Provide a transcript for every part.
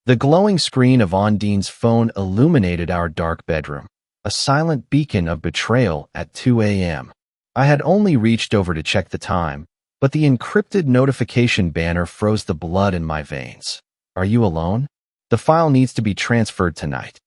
The glowing screen of Ondine's phone illuminated our dark bedroom, a silent beacon of betrayal at 2 a.m. I had only reached over to check the time, but the encrypted notification banner froze the blood in my veins. Are you alone? The file needs to be transferred tonight.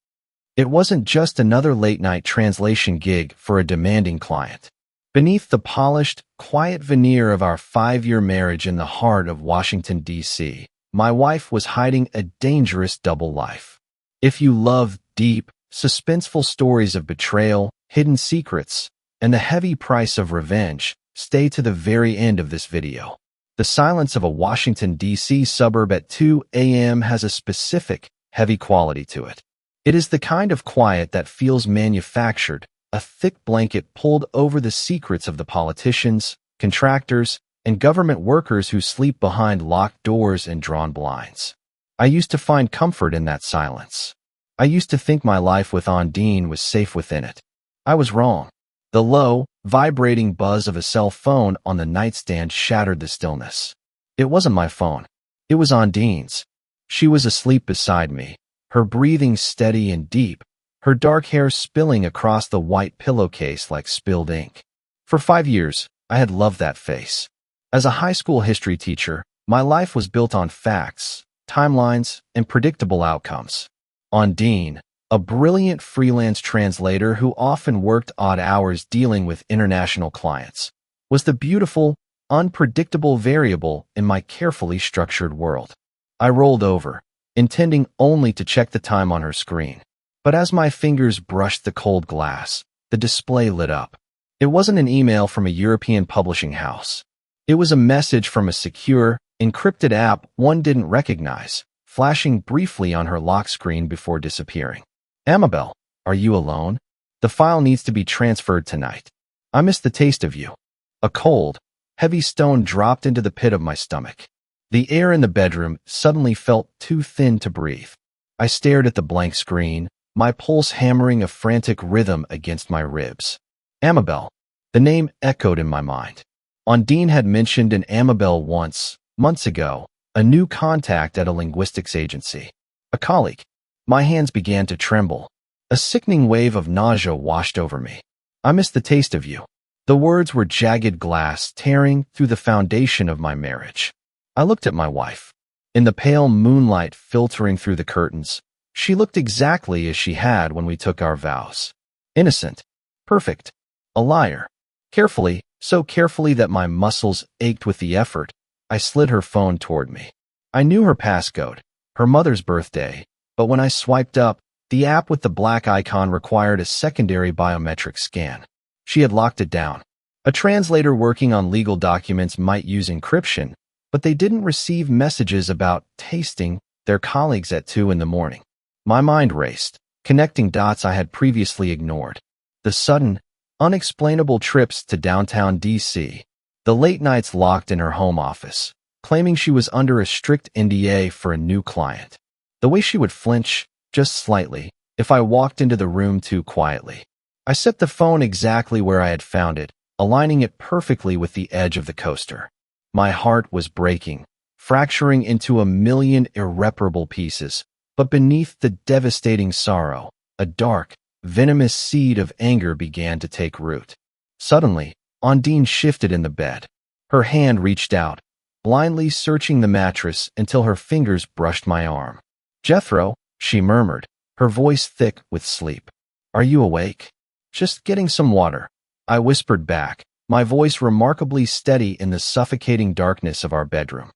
It wasn't just another late-night translation gig for a demanding client. Beneath the polished, quiet veneer of our 5-year marriage in the heart of Washington, D.C., my wife was hiding a dangerous double life. If you love deep, suspenseful stories of betrayal, hidden secrets, and the heavy price of revenge, stay to the very end of this video. The silence of a Washington, D.C. suburb at 2 a.m. has a specific, heavy quality to it. It is the kind of quiet that feels manufactured, a thick blanket pulled over the secrets of the politicians, contractors, and government workers who sleep behind locked doors and drawn blinds. I used to find comfort in that silence. I used to think my life with Ondine was safe within it. I was wrong. The low, vibrating buzz of a cell phone on the nightstand shattered the stillness. It wasn't my phone. It was Ondine's. She was asleep beside me, her breathing steady and deep, her dark hair spilling across the white pillowcase like spilled ink. For 5 years, I had loved that face. As a high school history teacher, my life was built on facts, timelines, and predictable outcomes. Ondine, a brilliant freelance translator who often worked odd hours dealing with international clients, was the beautiful, unpredictable variable in my carefully structured world. I rolled over, intending only to check the time on her screen. But as my fingers brushed the cold glass, the display lit up. It wasn't an email from a European publishing house. It was a message from a secure, encrypted app one didn't recognize, flashing briefly on her lock screen before disappearing. Amabel, are you alone? The file needs to be transferred tonight. I miss the taste of you. A cold, heavy stone dropped into the pit of my stomach. The air in the bedroom suddenly felt too thin to breathe. I stared at the blank screen, my pulse hammering a frantic rhythm against my ribs. Amabel. The name echoed in my mind. Ondine had mentioned an Amabel once, months ago, a new contact at a linguistics agency. A colleague. My hands began to tremble. A sickening wave of nausea washed over me. I miss the taste of you. The words were jagged glass tearing through the foundation of my marriage. I looked at my wife. In the pale moonlight filtering through the curtains, she looked exactly as she had when we took our vows. Innocent. Perfect. A liar. Carefully, so carefully that my muscles ached with the effort, I slid her phone toward me. I knew her passcode, her mother's birthday, but when I swiped up, the app with the black icon required a secondary biometric scan. She had locked it down. A translator working on legal documents might use encryption, but they didn't receive messages about tasting their colleagues at 2 in the morning. My mind raced, connecting dots I had previously ignored. The sudden, unexplainable trips to downtown D.C., the late nights locked in her home office, claiming she was under a strict NDA for a new client. The way she would flinch, just slightly, if I walked into the room too quietly. I set the phone exactly where I had found it, aligning it perfectly with the edge of the coaster. My heart was breaking, fracturing into a million irreparable pieces, but beneath the devastating sorrow, a dark, venomous seed of anger began to take root. Suddenly, Ondine shifted in the bed. Her hand reached out, blindly searching the mattress until her fingers brushed my arm. Jethro, she murmured, her voice thick with sleep. Are you awake? Just getting some water. I whispered back, my voice remarkably steady in the suffocating darkness of our bedroom.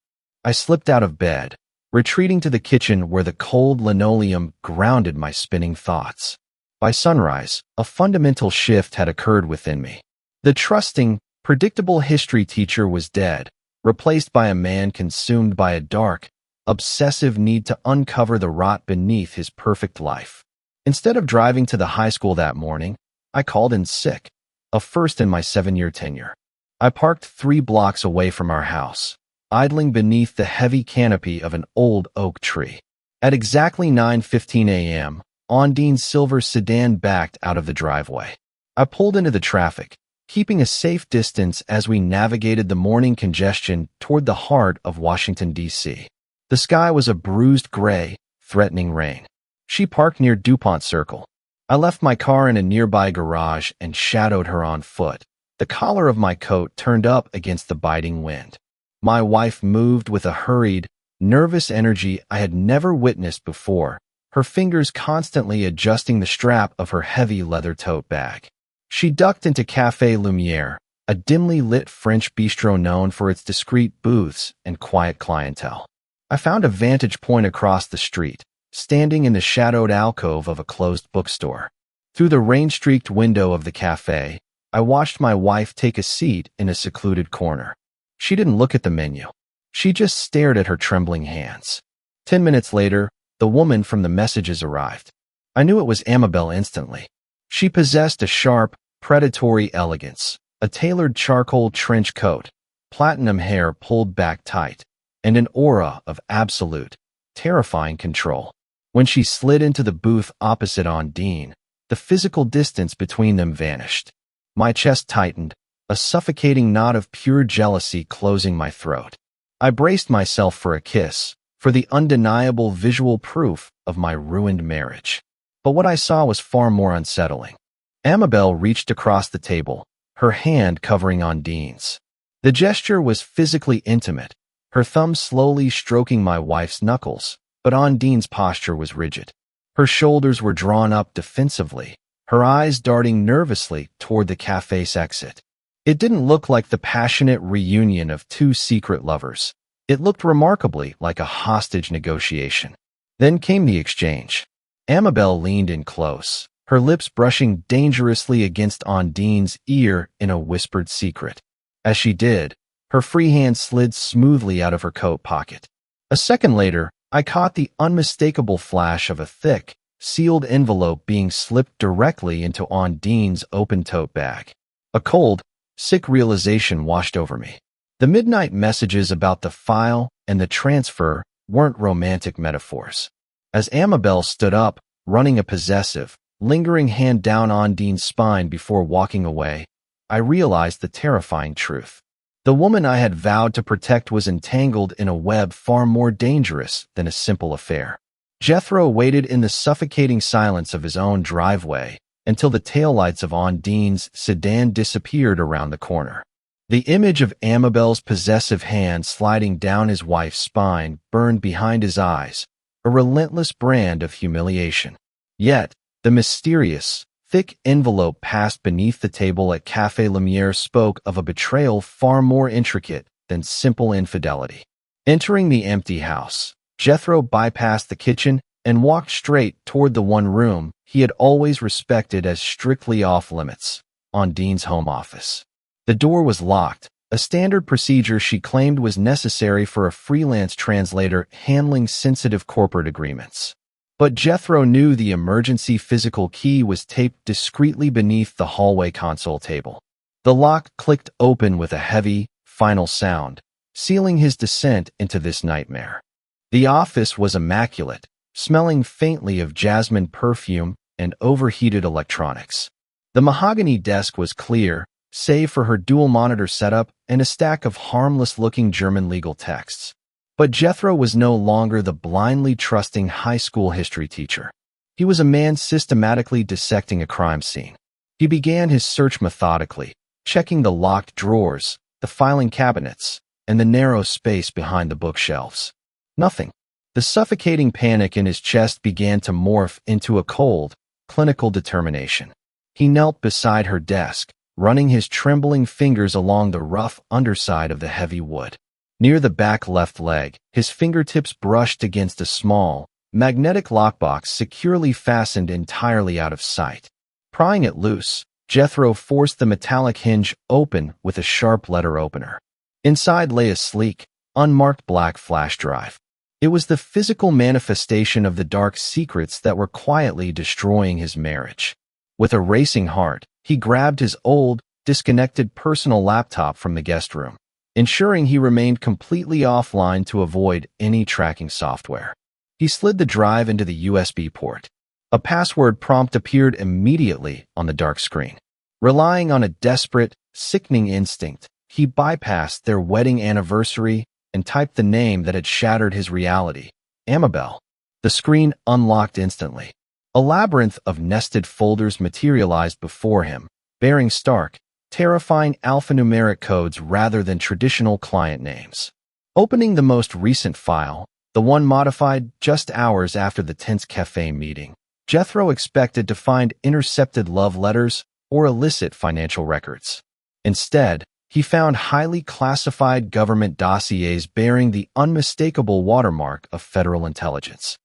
I slipped out of bed, retreating to the kitchen where the cold linoleum grounded my spinning thoughts. By sunrise, a fundamental shift had occurred within me. The trusting, predictable history teacher was dead, replaced by a man consumed by a dark, obsessive need to uncover the rot beneath his perfect life. Instead of driving to the high school that morning, I called in sick, a first in my 7-year tenure. I parked 3 blocks away from our house, idling beneath the heavy canopy of an old oak tree. At exactly 9:15 a.m., Ondine's silver sedan backed out of the driveway. I pulled into the traffic, keeping a safe distance as we navigated the morning congestion toward the heart of Washington, D.C. The sky was a bruised gray, threatening rain. She parked near DuPont Circle. I left my car in a nearby garage and shadowed her on foot, the collar of my coat turned up against the biting wind. My wife moved with a hurried, nervous energy I had never witnessed before, her fingers constantly adjusting the strap of her heavy leather tote bag. She ducked into Café Lumière, a dimly lit French bistro known for its discreet booths and quiet clientele. I found a vantage point across the street, standing in the shadowed alcove of a closed bookstore. Through the rain-streaked window of the cafe, I watched my wife take a seat in a secluded corner. She didn't look at the menu. She just stared at her trembling hands. 10 minutes later, the woman from the messages arrived. I knew it was Amabel instantly. She possessed a sharp, predatory elegance, a tailored charcoal trench coat, platinum hair pulled back tight, and an aura of absolute, terrifying control. When she slid into the booth opposite Ondine, the physical distance between them vanished. My chest tightened, a suffocating knot of pure jealousy closing my throat. I braced myself for a kiss, for the undeniable visual proof of my ruined marriage. But what I saw was far more unsettling. Amabel reached across the table, her hand covering Ondine's. The gesture was physically intimate, her thumb slowly stroking my wife's knuckles, but Ondine's posture was rigid. Her shoulders were drawn up defensively, her eyes darting nervously toward the cafe's exit. It didn't look like the passionate reunion of two secret lovers. It looked remarkably like a hostage negotiation. Then came the exchange. Amabel leaned in close, her lips brushing dangerously against Ondine's ear in a whispered secret. As she did, her free hand slid smoothly out of her coat pocket. A second later, I caught the unmistakable flash of a thick, sealed envelope being slipped directly into Ondine's open tote bag. A cold, sick realization washed over me. The midnight messages about the file and the transfer weren't romantic metaphors. As Amabel stood up, running a possessive, lingering hand down Ondine's spine before walking away, I realized the terrifying truth. The woman I had vowed to protect was entangled in a web far more dangerous than a simple affair. Jethro waited in the suffocating silence of his own driveway until the taillights of Ondine's sedan disappeared around the corner. The image of Amabel's possessive hand sliding down his wife's spine burned behind his eyes, a relentless brand of humiliation. Yet, the mysterious, thick envelope passed beneath the table at Café Lumière spoke of a betrayal far more intricate than simple infidelity. Entering the empty house, Jethro bypassed the kitchen and walked straight toward the one room he had always respected as strictly off-limits, Ondine's home office. The door was locked, a standard procedure she claimed was necessary for a freelance translator handling sensitive corporate agreements. But Jethro knew the emergency physical key was taped discreetly beneath the hallway console table. The lock clicked open with a heavy, final sound, sealing his descent into this nightmare. The office was immaculate, smelling faintly of jasmine perfume and overheated electronics. The mahogany desk was clear, save for her dual-monitor setup and a stack of harmless-looking German legal texts. But Jethro was no longer the blindly trusting high school history teacher. He was a man systematically dissecting a crime scene. He began his search methodically, checking the locked drawers, the filing cabinets, and the narrow space behind the bookshelves. Nothing. The suffocating panic in his chest began to morph into a cold, clinical determination. He knelt beside her desk, running his trembling fingers along the rough underside of the heavy wood. Near the back left leg, his fingertips brushed against a small, magnetic lockbox securely fastened entirely out of sight. Prying it loose, Jethro forced the metallic hinge open with a sharp letter opener. Inside lay a sleek, unmarked black flash drive. It was the physical manifestation of the dark secrets that were quietly destroying his marriage. With a racing heart, he grabbed his old, disconnected personal laptop from the guest room, ensuring he remained completely offline to avoid any tracking software. He slid the drive into the USB port. A password prompt appeared immediately on the dark screen. Relying on a desperate, sickening instinct, he bypassed their wedding anniversary and typed the name that had shattered his reality, Amabel. The screen unlocked instantly. A labyrinth of nested folders materialized before him, bearing stark, terrifying alphanumeric codes rather than traditional client names. Opening the most recent file, the one modified just hours after the tense cafe meeting, Jethro expected to find intercepted love letters or illicit financial records. Instead, he found highly classified government dossiers bearing the unmistakable watermark of federal intelligence.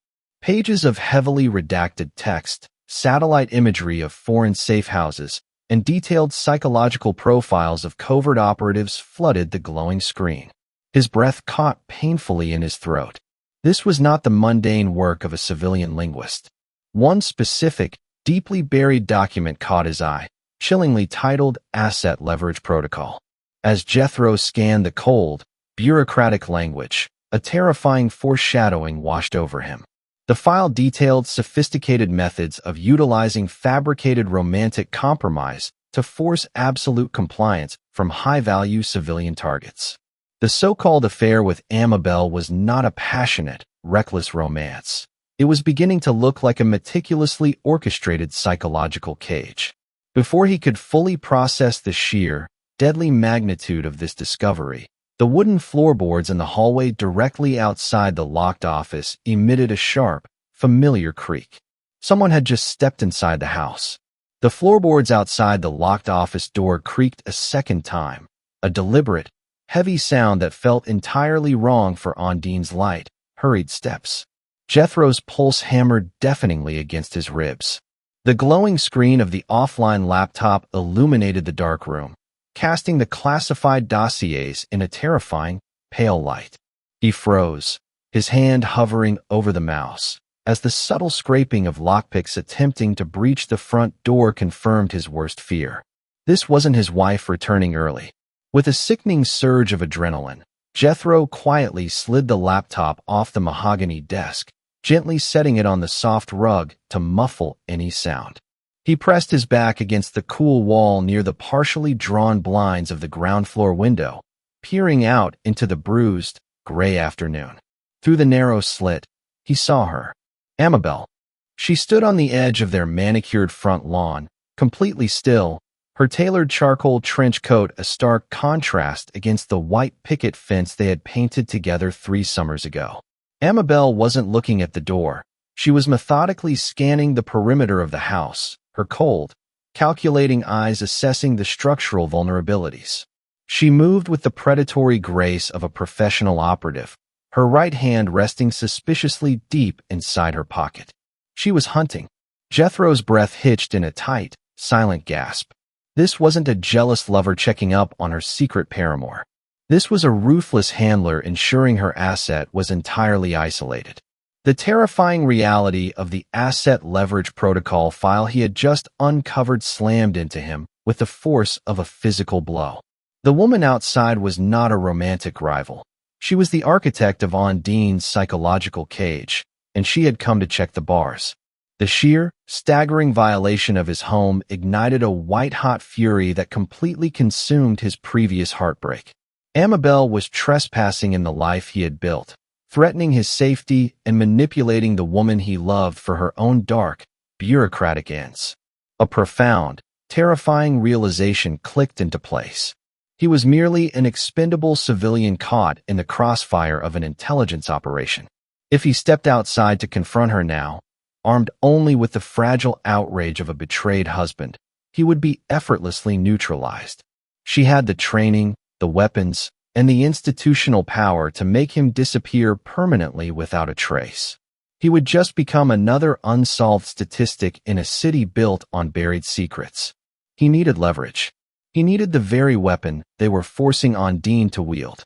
Pages of heavily redacted text, satellite imagery of foreign safe houses, and detailed psychological profiles of covert operatives flooded the glowing screen. His breath caught painfully in his throat. This was not the mundane work of a civilian linguist. One specific, deeply buried document caught his eye, chillingly titled Asset Leverage Protocol. As Jethro scanned the cold, bureaucratic language, a terrifying foreshadowing washed over him. The file detailed sophisticated methods of utilizing fabricated romantic compromise to force absolute compliance from high-value civilian targets. The so-called affair with Amabel was not a passionate, reckless romance. It was beginning to look like a meticulously orchestrated psychological cage. Before he could fully process the sheer, deadly magnitude of this discovery, the wooden floorboards in the hallway directly outside the locked office emitted a sharp, familiar creak. Someone had just stepped inside the house. The floorboards outside the locked office door creaked a second time, a deliberate, heavy sound that felt entirely wrong for Ondine's light, hurried steps. Jethro's pulse hammered deafeningly against his ribs. The glowing screen of the offline laptop illuminated the dark room, casting the classified dossiers in a terrifying, pale light. He froze, his hand hovering over the mouse, as the subtle scraping of lockpicks attempting to breach the front door confirmed his worst fear. This wasn't his wife returning early. With a sickening surge of adrenaline, Jethro quietly slid the laptop off the mahogany desk, gently setting it on the soft rug to muffle any sound. He pressed his back against the cool wall near the partially drawn blinds of the ground floor window, peering out into the bruised, gray afternoon. Through the narrow slit, he saw her. Amabel. She stood on the edge of their manicured front lawn, completely still, her tailored charcoal trench coat a stark contrast against the white picket fence they had painted together 3 summers ago. Amabel wasn't looking at the door. She was methodically scanning the perimeter of the house, her cold, calculating eyes assessing the structural vulnerabilities. She moved with the predatory grace of a professional operative, her right hand resting suspiciously deep inside her pocket. She was hunting. Jethro's breath hitched in a tight, silent gasp. This wasn't a jealous lover checking up on her secret paramour. This was a ruthless handler ensuring her asset was entirely isolated. The terrifying reality of the Asset Leverage Protocol file he had just uncovered slammed into him with the force of a physical blow. The woman outside was not a romantic rival. She was the architect of Ondine's psychological cage, and she had come to check the bars. The sheer, staggering violation of his home ignited a white-hot fury that completely consumed his previous heartbreak. Amabel was trespassing in the life he had built, threatening his safety and manipulating the woman he loved for her own dark, bureaucratic ends. A profound, terrifying realization clicked into place. He was merely an expendable civilian caught in the crossfire of an intelligence operation. If he stepped outside to confront her now, armed only with the fragile outrage of a betrayed husband, he would be effortlessly neutralized. She had the training, the weapons, and the institutional power to make him disappear permanently without a trace. He would just become another unsolved statistic in a city built on buried secrets. He needed leverage. He needed the very weapon they were forcing Ondine to wield.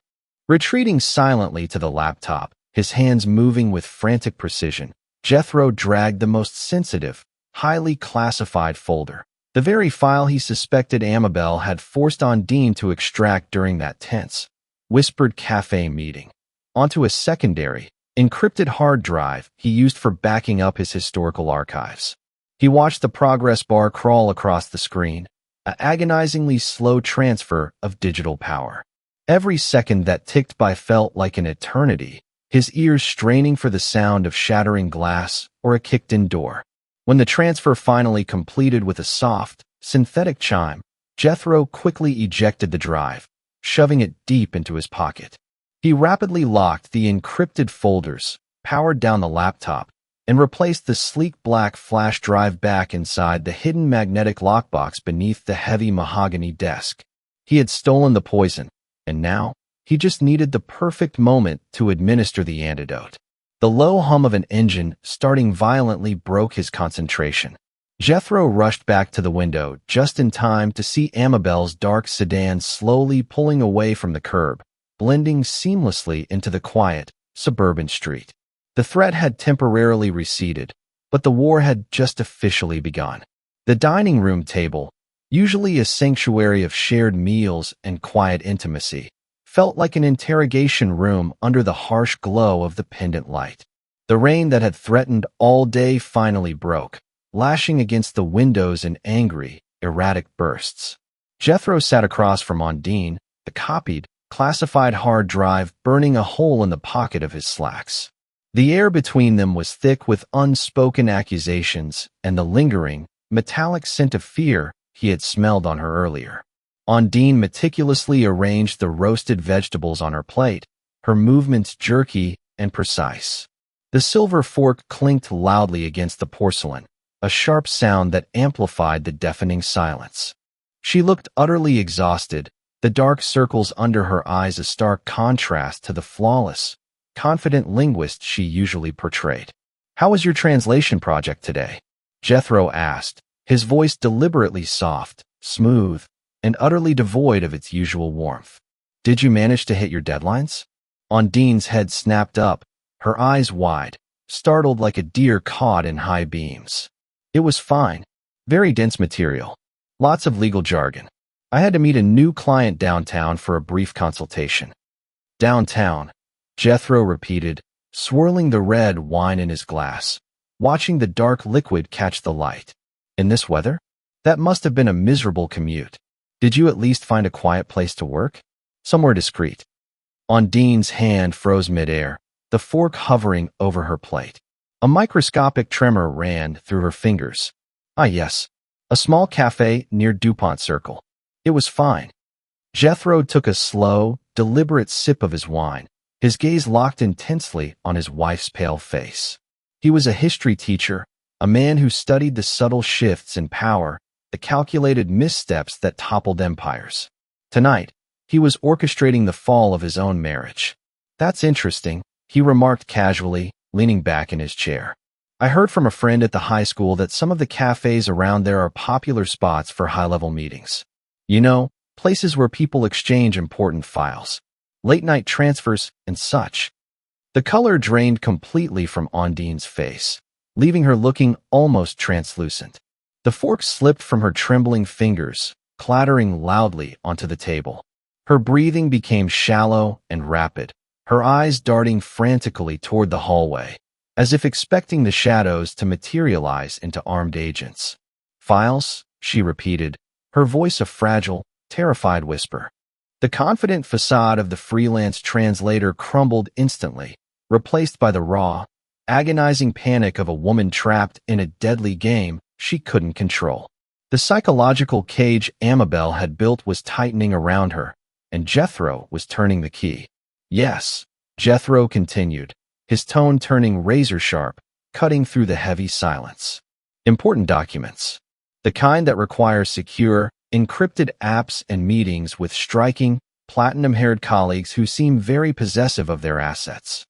Retreating silently to the laptop, his hands moving with frantic precision, Jethro dragged the most sensitive, highly classified folder, the very file he suspected Amabel had forced Ondine to extract during that tense, whispered cafe meeting, onto a secondary, encrypted hard drive he used for backing up his historical archives. He watched the progress bar crawl across the screen, an agonizingly slow transfer of digital power. Every second that ticked by felt like an eternity, his ears straining for the sound of shattering glass or a kicked-in door. When the transfer finally completed with a soft, synthetic chime, Jethro quickly ejected the drive, shoving it deep into his pocket. He rapidly locked the encrypted folders, powered down the laptop, and replaced the sleek black flash drive back inside the hidden magnetic lockbox beneath the heavy mahogany desk. He had stolen the poison, and now he just needed the perfect moment to administer the antidote. The low hum of an engine starting violently broke his concentration. Jethro rushed back to the window just in time to see Amabel's dark sedan slowly pulling away from the curb, blending seamlessly into the quiet, suburban street. The threat had temporarily receded, but the war had just officially begun. The dining room table, usually a sanctuary of shared meals and quiet intimacy, felt like an interrogation room under the harsh glow of the pendant light. The rain that had threatened all day finally broke, lashing against the windows in angry, erratic bursts. Jethro sat across from Ondine, the copied, classified hard drive burning a hole in the pocket of his slacks. The air between them was thick with unspoken accusations and the lingering, metallic scent of fear he had smelled on her earlier. Ondine meticulously arranged the roasted vegetables on her plate, her movements jerky and precise. The silver fork clinked loudly against the porcelain, a sharp sound that amplified the deafening silence. She looked utterly exhausted, the dark circles under her eyes a stark contrast to the flawless, confident linguist she usually portrayed. "How was your translation project today?" Jethro asked, his voice deliberately soft, smooth, and utterly devoid of its usual warmth. "Did you manage to hit your deadlines?" Ondine's head snapped up, her eyes wide, startled like a deer caught in high beams. "It was fine. Very dense material. Lots of legal jargon. I had to meet a new client downtown for a brief consultation." "Downtown," Jethro repeated, swirling the red wine in his glass, watching the dark liquid catch the light. "In this weather? That must have been a miserable commute. Did you at least find a quiet place to work? Somewhere discreet?" Ondine's hand froze midair, the fork hovering over her plate. A microscopic tremor ran through her fingers. "Ah, yes. A small cafe near DuPont Circle. It was fine." Jethro took a slow, deliberate sip of his wine, his gaze locked intensely on his wife's pale face. He was a history teacher, a man who studied the subtle shifts in power, the calculated missteps that toppled empires. Tonight, he was orchestrating the fall of his own marriage. "That's interesting," he remarked casually, leaning back in his chair. "I heard from a friend at the high school that some of the cafes around there are popular spots for high-level meetings. You know, places where people exchange important files, late-night transfers, and such." The color drained completely from Ondine's face, leaving her looking almost translucent. The fork slipped from her trembling fingers, clattering loudly onto the table. Her breathing became shallow and rapid, her eyes darting frantically toward the hallway, as if expecting the shadows to materialize into armed agents. "Files?" she repeated, her voice a fragile, terrified whisper. The confident facade of the freelance translator crumbled instantly, replaced by the raw, agonizing panic of a woman trapped in a deadly game she couldn't control. The psychological cage Amabel had built was tightening around her, and Jethro was turning the key. "Yes," Jethro continued, his tone turning razor-sharp, cutting through the heavy silence. "Important documents. The kind that require secure, encrypted apps and meetings with striking, platinum-haired colleagues who seem very possessive of their assets."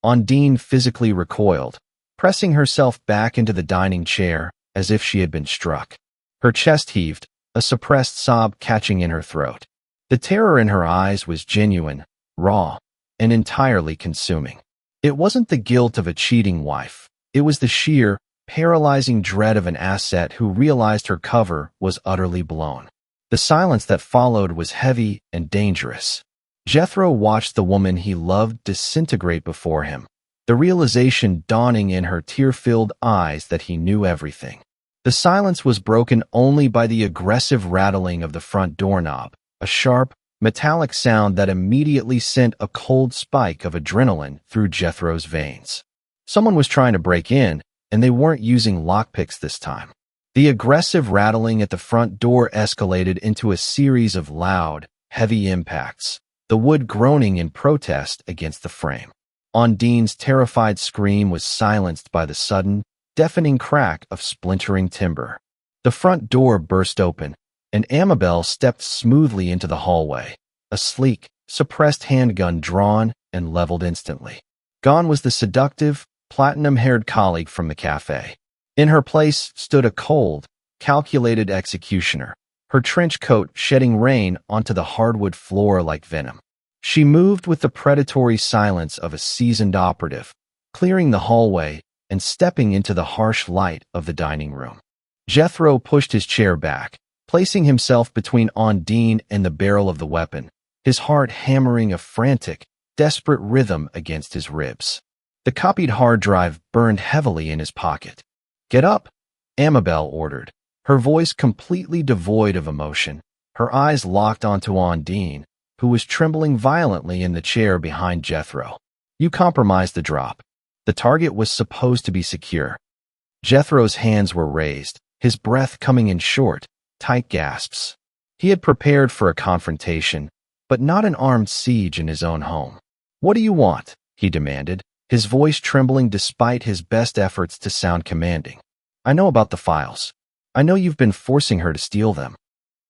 Ondine physically recoiled, pressing herself back into the dining chair as if she had been struck. Her chest heaved, a suppressed sob catching in her throat. The terror in her eyes was genuine, raw, and entirely consuming. It wasn't the guilt of a cheating wife. It was the sheer, paralyzing dread of an asset who realized her cover was utterly blown. The silence that followed was heavy and dangerous. Jethro watched the woman he loved disintegrate before him, the realization dawning in her tear-filled eyes that he knew everything. The silence was broken only by the aggressive rattling of the front doorknob, a sharp, metallic sound that immediately sent a cold spike of adrenaline through Jethro's veins. Someone was trying to break in, and they weren't using lockpicks this time. The aggressive rattling at the front door escalated into a series of loud, heavy impacts, the wood groaning in protest against the frame. Ondine's terrified scream was silenced by the sudden, deafening crack of splintering timber. The front door burst open, and Amabel stepped smoothly into the hallway, a sleek, suppressed handgun drawn and leveled instantly. Gone was the seductive, platinum-haired colleague from the cafe. In her place stood a cold, calculated executioner, her trench coat shedding rain onto the hardwood floor like venom. She moved with the predatory silence of a seasoned operative, clearing the hallway and stepping into the harsh light of the dining room. Jethro pushed his chair back, placing himself between Ondine and the barrel of the weapon, his heart hammering a frantic, desperate rhythm against his ribs. The copied hard drive burned heavily in his pocket. "Get up," Amabel ordered, her voice completely devoid of emotion, her eyes locked onto Ondine, who was trembling violently in the chair behind Jethro. "You compromised the drop. The target was supposed to be secure." Jethro's hands were raised, his breath coming in short, tight gasps. He had prepared for a confrontation, but not an armed siege in his own home. "What do you want?" he demanded, his voice trembling despite his best efforts to sound commanding. "I know about the files. I know you've been forcing her to steal them."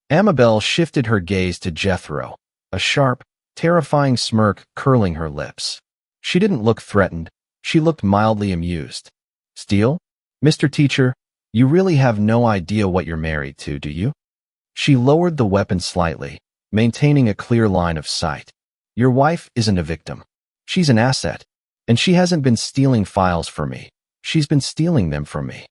Amabel shifted her gaze to Jethro, a sharp, terrifying smirk curling her lips. She didn't look threatened, she looked mildly amused. "Steal? Mr. Teacher, you really have no idea what you're married to, do you?" She lowered the weapon slightly, maintaining a clear line of sight. "Your wife isn't a victim. She's an asset. And she hasn't been stealing files for me. She's been stealing them from me."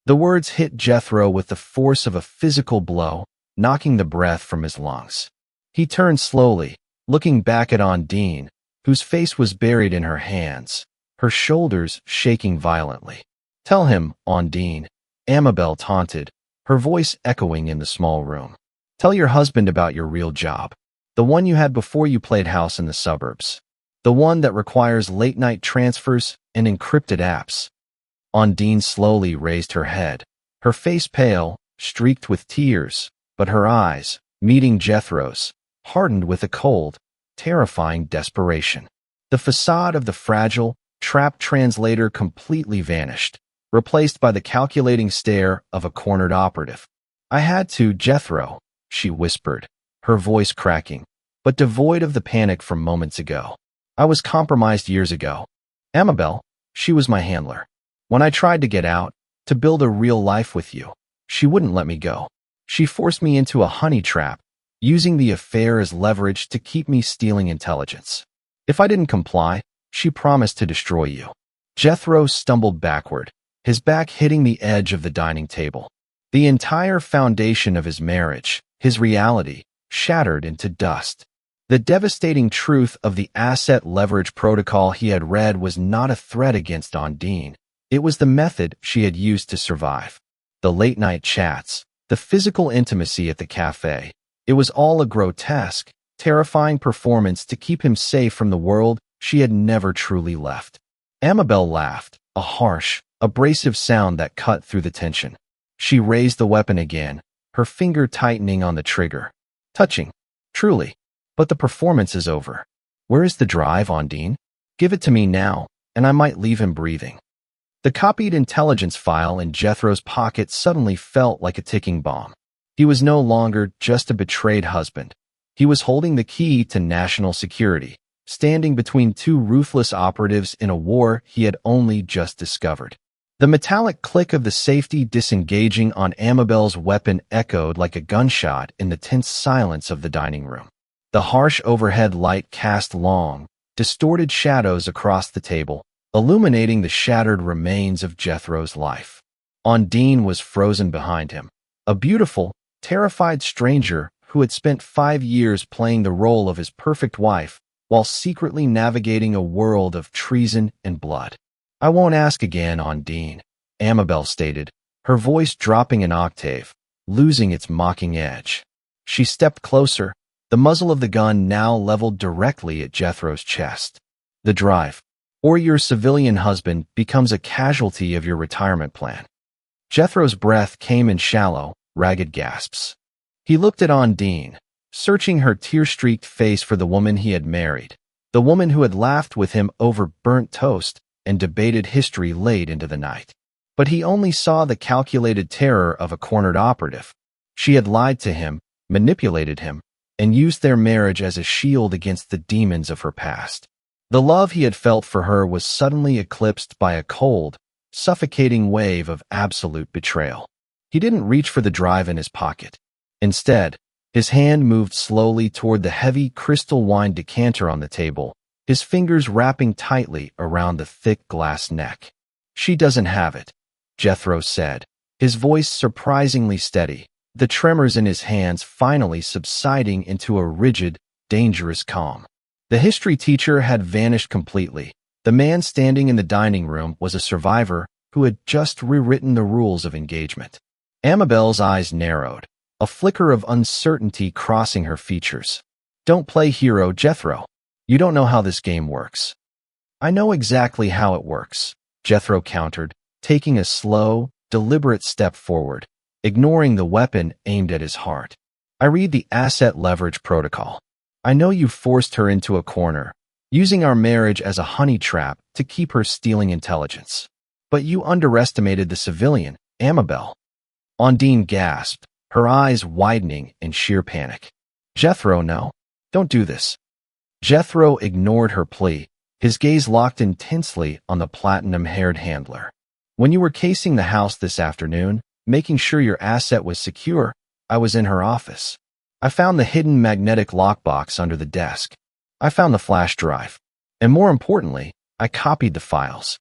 The words hit Jethro with the force of a physical blow, knocking the breath from his lungs. He turned slowly, looking back at Ondine, whose face was buried in her hands, her shoulders shaking violently. "Tell him, Ondine," Amabel taunted, her voice echoing in the small room. "Tell your husband about your real job, the one you had before you played house in the suburbs, the one that requires late-night transfers and encrypted apps." Ondine slowly raised her head, her face pale, streaked with tears, but her eyes, meeting Jethro's, hardened with a cold, terrifying desperation. The facade of the fragile, trapped translator completely vanished, replaced by the calculating stare of a cornered operative. "I had to, Jethro," she whispered, her voice cracking, but devoid of the panic from moments ago. "I was compromised years ago. Amabel, she was my handler. When I tried to get out, to build a real life with you, she wouldn't let me go. She forced me into a honey trap, using the affair as leverage to keep me stealing intelligence. If I didn't comply, she promised to destroy you." Jethro stumbled backward, his back hitting the edge of the dining table. The entire foundation of his marriage, his reality, shattered into dust. The devastating truth of the asset leverage protocol he had read was not a threat against Ondine. It was the method she had used to survive. The late-night chats, the physical intimacy at the cafe, it was all a grotesque, terrifying performance to keep him safe from the world she had never truly left. Amabel laughed, a harsh, abrasive sound that cut through the tension. She raised the weapon again, her finger tightening on the trigger. "Touching, truly. But the performance is over. Where is the drive, Ondine? Give it to me now, and I might leave him breathing." The copied intelligence file in Jethro's pocket suddenly felt like a ticking bomb. He was no longer just a betrayed husband. He was holding the key to national security, standing between two ruthless operatives in a war he had only just discovered. The metallic click of the safety disengaging on Amabel's weapon echoed like a gunshot in the tense silence of the dining room. The harsh overhead light cast long, distorted shadows across the table, illuminating the shattered remains of Jethro's life. Ondine was frozen behind him, a beautiful, terrified stranger who had spent 5 years playing the role of his perfect wife while secretly navigating a world of treason and blood. "I won't ask again, Ondine," Amabel stated, her voice dropping an octave, losing its mocking edge. She stepped closer, the muzzle of the gun now leveled directly at Jethro's chest. The drive, or your civilian husband, becomes a casualty of your retirement plan. Jethro's breath came in shallow, ragged gasps. He looked at Ondine, searching her tear-streaked face for the woman he had married, the woman who had laughed with him over burnt toast and debated history late into the night. But he only saw the calculated terror of a cornered operative. She had lied to him, manipulated him, and used their marriage as a shield against the demons of her past. The love he had felt for her was suddenly eclipsed by a cold, suffocating wave of absolute betrayal. He didn't reach for the drive in his pocket. Instead, his hand moved slowly toward the heavy crystal wine decanter on the table, his fingers wrapping tightly around the thick glass neck. "She doesn't have it," Jethro said, his voice surprisingly steady, the tremors in his hands finally subsiding into a rigid, dangerous calm. The history teacher had vanished completely. The man standing in the dining room was a survivor who had just rewritten the rules of engagement. Amabel's eyes narrowed, a flicker of uncertainty crossing her features. "Don't play hero, Jethro. You don't know how this game works." "I know exactly how it works," Jethro countered, taking a slow, deliberate step forward, ignoring the weapon aimed at his heart. "I read the asset leverage protocol. I know you forced her into a corner, using our marriage as a honey trap to keep her stealing intelligence. But you underestimated the civilian, Amabel." Ondine gasped, her eyes widening in sheer panic. "Jethro, no. Don't do this." Jethro ignored her plea, his gaze locked intensely on the platinum-haired handler. "When you were casing the house this afternoon, making sure your asset was secure, I was in her office. I found the hidden magnetic lockbox under the desk. I found the flash drive. And more importantly, I copied the files."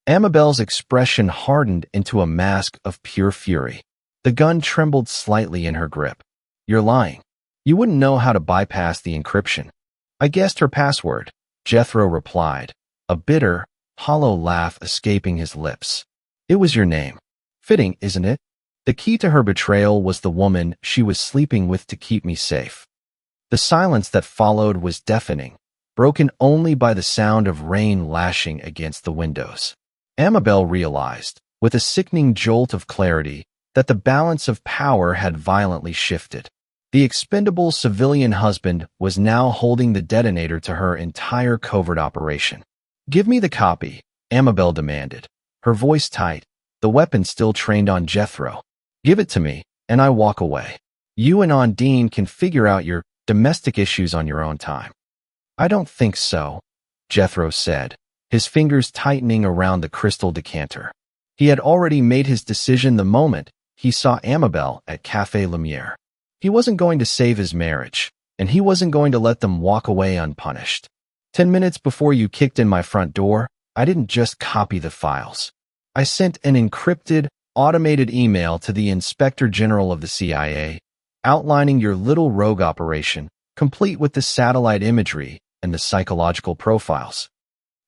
Amabel's expression hardened into a mask of pure fury. The gun trembled slightly in her grip. "You're lying. You wouldn't know how to bypass the encryption." "I guessed her password," Jethro replied, a bitter, hollow laugh escaping his lips. "It was your name. Fitting, isn't it? The key to her betrayal was the woman she was sleeping with to keep me safe." The silence that followed was deafening, broken only by the sound of rain lashing against the windows. Amabel realized, with a sickening jolt of clarity, that the balance of power had violently shifted. The expendable civilian husband was now holding the detonator to her entire covert operation. "Give me the copy," Amabel demanded, her voice tight, the weapon still trained on Jethro. "Give it to me, and I walk away. You and Ondine can figure out your domestic issues on your own time." "I don't think so," Jethro said, his fingers tightening around the crystal decanter. He had already made his decision the moment he saw Amabel at Café Lumière. He wasn't going to save his marriage, and he wasn't going to let them walk away unpunished. 10 minutes before you kicked in my front door, I didn't just copy the files. I sent an encrypted, automated email to the Inspector General of the CIA, outlining your little rogue operation, complete with the satellite imagery and the psychological profiles."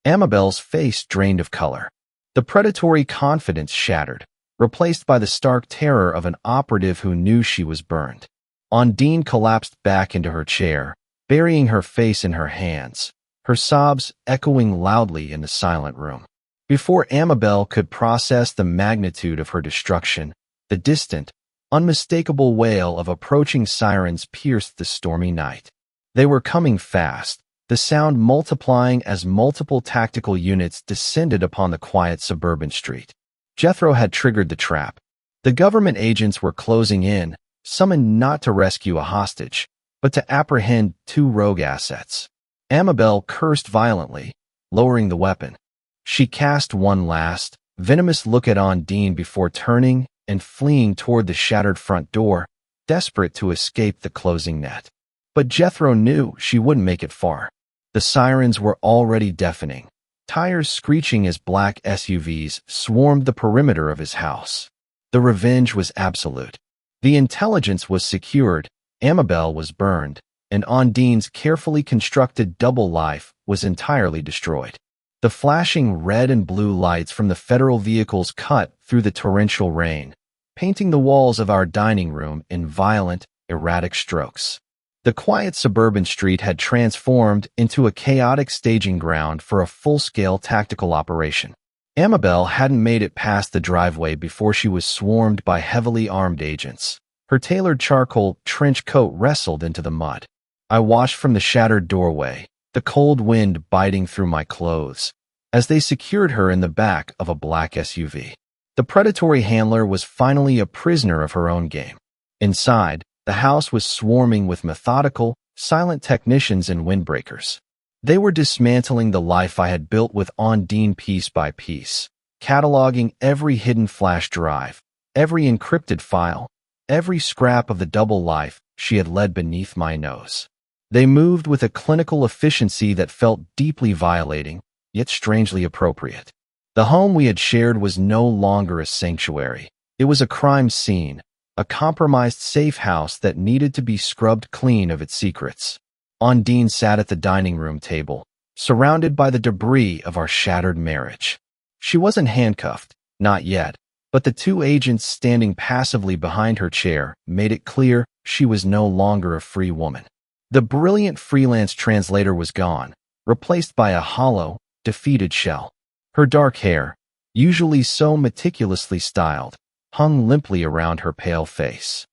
Amabel's face drained of color. The predatory confidence shattered, replaced by the stark terror of an operative who knew she was burned. Ondine collapsed back into her chair, burying her face in her hands, her sobs echoing loudly in the silent room. Before Amabel could process the magnitude of her destruction, the distant, unmistakable wail of approaching sirens pierced the stormy night. They were coming fast, the sound multiplying as multiple tactical units descended upon the quiet suburban street. Jethro had triggered the trap. The government agents were closing in, summoned not to rescue a hostage, but to apprehend 2 rogue assets. Amabel cursed violently, lowering the weapon. She cast one last, venomous look at Ondine before turning and fleeing toward the shattered front door, desperate to escape the closing net. But Jethro knew she wouldn't make it far. The sirens were already deafening, tires screeching as black SUVs swarmed the perimeter of his house. The revenge was absolute. The intelligence was secured, Amabel was burned, and Ondine's carefully constructed double life was entirely destroyed. The flashing red and blue lights from the federal vehicles cut through the torrential rain, painting the walls of our dining room in violent, erratic strokes. The quiet suburban street had transformed into a chaotic staging ground for a full-scale tactical operation. Amabel hadn't made it past the driveway before she was swarmed by heavily armed agents. Her tailored charcoal trench coat wrestled into the mud. I watched from the shattered doorway, the cold wind biting through my clothes, as they secured her in the back of a black SUV. The predatory handler was finally a prisoner of her own game. Inside, the house was swarming with methodical, silent technicians and windbreakers. They were dismantling the life I had built with Ondine piece by piece, cataloging every hidden flash drive, every encrypted file, every scrap of the double life she had led beneath my nose. They moved with a clinical efficiency that felt deeply violating, yet strangely appropriate. The home we had shared was no longer a sanctuary. It was a crime scene, a compromised safe house that needed to be scrubbed clean of its secrets. Ondine sat at the dining room table, surrounded by the debris of our shattered marriage. She wasn't handcuffed, not yet, but the two agents standing passively behind her chair made it clear she was no longer a free woman. The brilliant freelance translator was gone, replaced by a hollow, defeated shell. Her dark hair, usually so meticulously styled, hung limply around her pale face.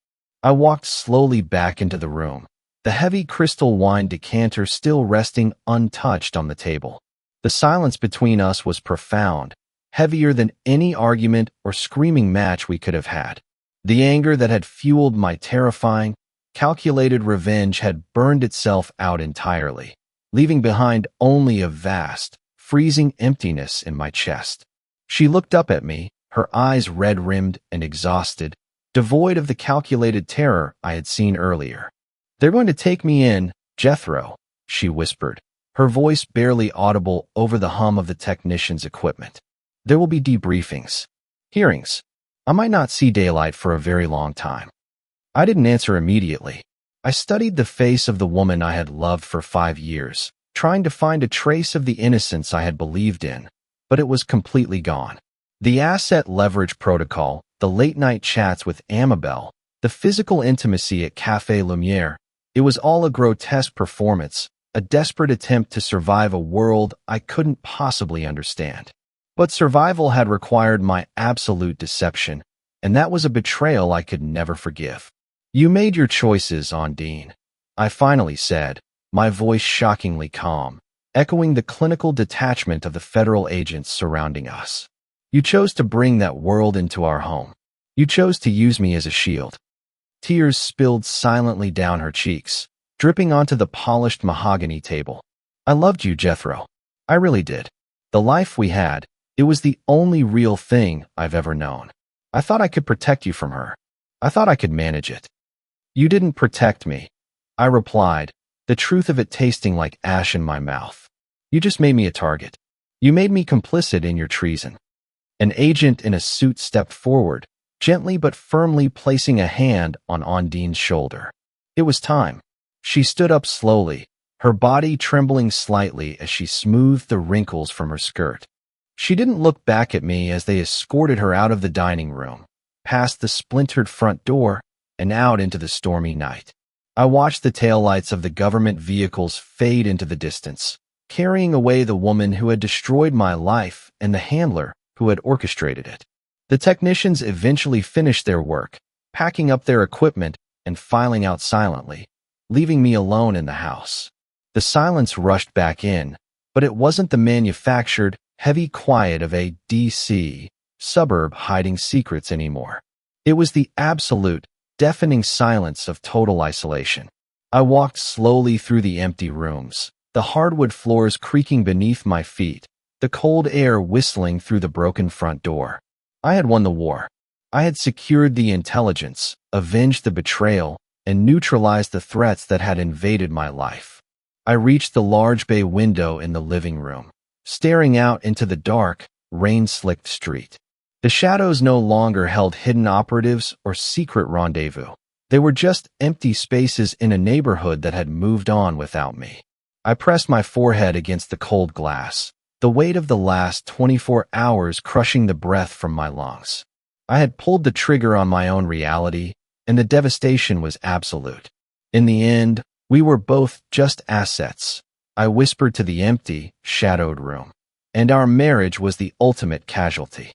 I walked slowly back into the room, the heavy crystal wine decanter still resting untouched on the table. The silence between us was profound, heavier than any argument or screaming match we could have had. The anger that had fueled my terrifying, calculated revenge had burned itself out entirely, leaving behind only a vast, freezing emptiness in my chest. She looked up at me, her eyes red-rimmed and exhausted, devoid of the calculated terror I had seen earlier. "They're going to take me in, Jethro," she whispered, her voice barely audible over the hum of the technician's equipment. "There will be debriefings, hearings. I might not see daylight for a very long time." I didn't answer immediately. I studied the face of the woman I had loved for 5 years, trying to find a trace of the innocence I had believed in, but it was completely gone. The asset leverage protocol, the late-night chats with Amabel, the physical intimacy at Café Lumiere, it was all a grotesque performance, a desperate attempt to survive a world I couldn't possibly understand. But survival had required my absolute deception, and that was a betrayal I could never forgive. "You made your choices, Ondine," I finally said, my voice shockingly calm, echoing the clinical detachment of the federal agents surrounding us. "You chose to bring that world into our home. You chose to use me as a shield." Tears spilled silently down her cheeks, dripping onto the polished mahogany table. "I loved you, Jethro. I really did. The life we had, it was the only real thing I've ever known. I thought I could protect you from her. I thought I could manage it." "You didn't protect me," I replied, the truth of it tasting like ash in my mouth. "You just made me a target. You made me complicit in your treason." An agent in a suit stepped forward, gently but firmly placing a hand on Ondine's shoulder. It was time. She stood up slowly, her body trembling slightly as she smoothed the wrinkles from her skirt. She didn't look back at me as they escorted her out of the dining room, past the splintered front door, and out into the stormy night. I watched the taillights of the government vehicles fade into the distance, carrying away the woman who had destroyed my life and the handler who had orchestrated it. The technicians eventually finished their work, packing up their equipment and filing out silently, leaving me alone in the house. The silence rushed back in, but it wasn't the manufactured, heavy quiet of a D.C. suburb hiding secrets anymore. It was the absolute, deafening silence of total isolation. I walked slowly through the empty rooms, the hardwood floors creaking beneath my feet, the cold air whistling through the broken front door. I had won the war. I had secured the intelligence, avenged the betrayal, and neutralized the threats that had invaded my life. I reached the large bay window in the living room, staring out into the dark, rain-slicked street. The shadows no longer held hidden operatives or secret rendezvous. They were just empty spaces in a neighborhood that had moved on without me. I pressed my forehead against the cold glass, the weight of the last 24 hours crushing the breath from my lungs. I had pulled the trigger on my own reality, and the devastation was absolute. In the end, We were both just assets, I whispered to the empty, shadowed room. And our marriage was the ultimate casualty.